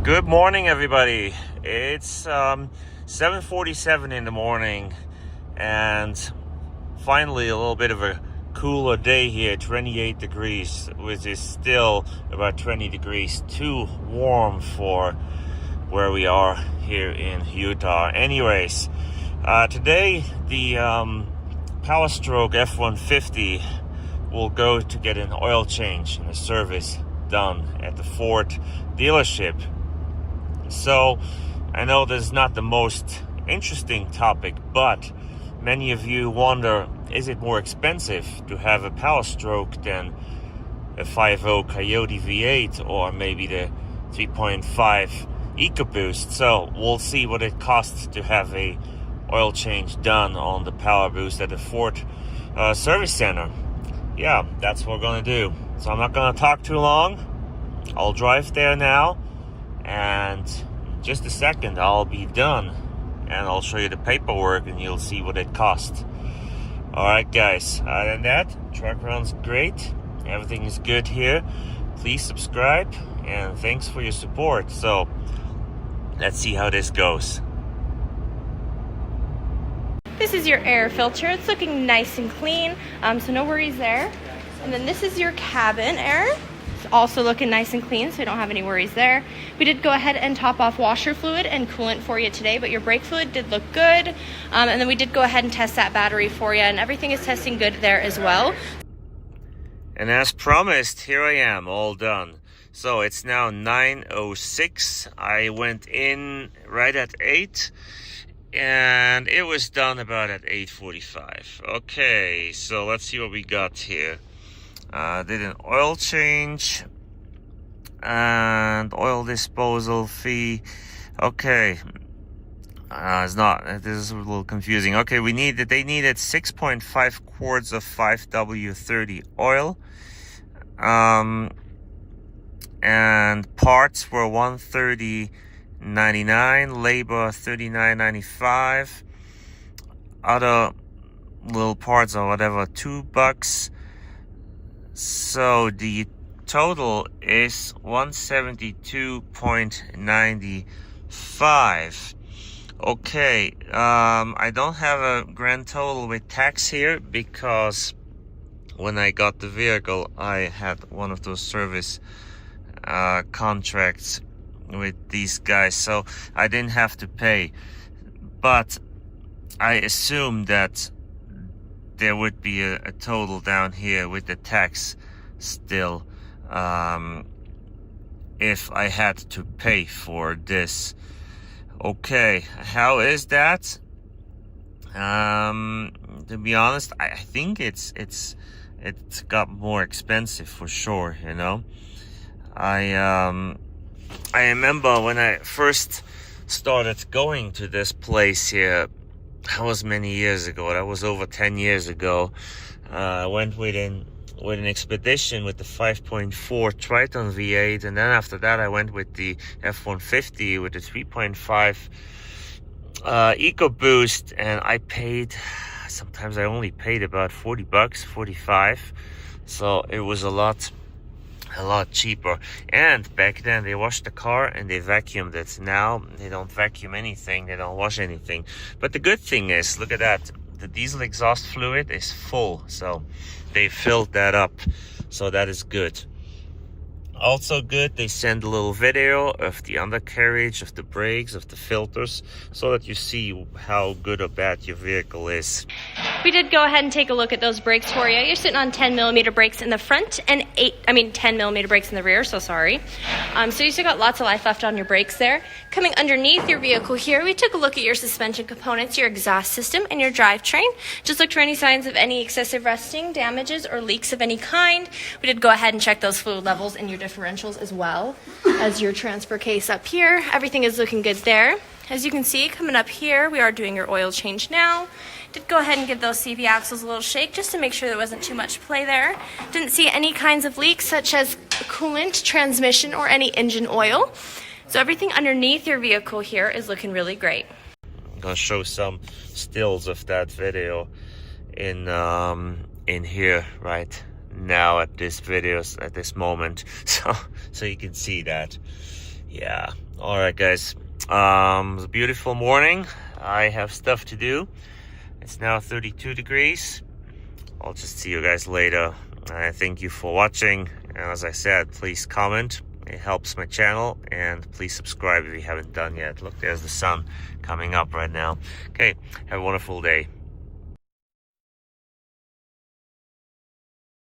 Good morning, everybody. It's 7:47 in the morning, and finally a little bit of a cooler day here, 28 degrees, which is still about 20 degrees too warm for where we are here in Utah. Anyways, today the Powerstroke F-150 will go to get an oil change and a service done at the Ford dealership. So I know this is not the most interesting topic, but many of you wonder, is it more expensive to have a Powerstroke than a 5.0 Coyote V8 or maybe the 3.5 EcoBoost? So we'll see what it costs to have a oil change done on the Power Boost at the Ford service center. Yeah, that's what we're gonna do. So I'm not gonna talk too long. I'll drive there now, and in just a second I'll be done, and I'll show you the paperwork and you'll see what it costs. Alright guys, other than that, truck runs great, everything is good here. Please subscribe, and thanks for your support. So let's see how this goes. This is your air filter. It's looking nice and clean, so no worries there. And then this is your cabin air. It's also looking nice and clean, so you don't have any worries there. We did go ahead and top off washer fluid and coolant for you today, but your brake fluid did look good. And then we did go ahead and test that battery for you, and everything is testing good there as well. And as promised, here I am, all done. So it's now 9:06. I went in right at 8. And it was done about at 8:45. Okay, so let's see what we got here. Did an oil change and oil disposal fee. Okay, it's not. This is a little confusing. Okay, they needed 6.5 quarts of 5W30 oil. And parts were $130.99, labor $39.95, other little parts or whatever $2. So the total is $172.95. Okay, I don't have a grand total with tax here because when I got the vehicle I had one of those service contracts with these guys, so I didn't have to pay, but I assume that there would be a total down here with the tax still, if I had to pay for this. Okay, how is that? To be honest, I think it's got more expensive for sure, you know. I remember when I first started going to this place here, that was many years ago, that was over 10 years ago. I went with an expedition with the 5.4 Triton V8, and then after that I went with the F-150 with the 3.5 EcoBoost, and I paid, sometimes I only paid about $40, 45, so it was a lot cheaper. And back then they washed the car and they vacuumed it. Now they don't vacuum anything, they don't wash anything. But the good thing is, look at that, the diesel exhaust fluid is full, so they filled that up, so that is good. Also good, they send a little video of the undercarriage, of the brakes, of the filters, so that you see how good or bad your vehicle is. We did go ahead and take a look at those brakes for you. You're sitting on 10mm brakes in the front and 10mm brakes in the rear, so sorry. So you still got lots of life left on your brakes there. Coming underneath your vehicle here, we took a look at your suspension components, your exhaust system, and your drivetrain. Just looked for any signs of any excessive rusting, damages, or leaks of any kind. We did go ahead and check those fluid levels in your differentials as well as your transfer case up here. Everything is looking good there. As you can see, coming up here, we are doing your oil change now. Did go ahead and give those CV axles a little shake just to make sure there wasn't too much play there. Didn't see any kinds of leaks such as coolant, transmission, or any engine oil. So everything underneath your vehicle here is looking really great. I'm gonna show some stills of that video in here right now at this moment, so you can see that. Yeah, All right, guys. It's a beautiful morning. I have stuff to do. It's now 32 degrees. I'll just see you guys later. I thank you for watching. And as I said, please comment. It helps my channel. And please subscribe if you haven't done yet. Look, there's the sun coming up right now. Okay, have a wonderful day.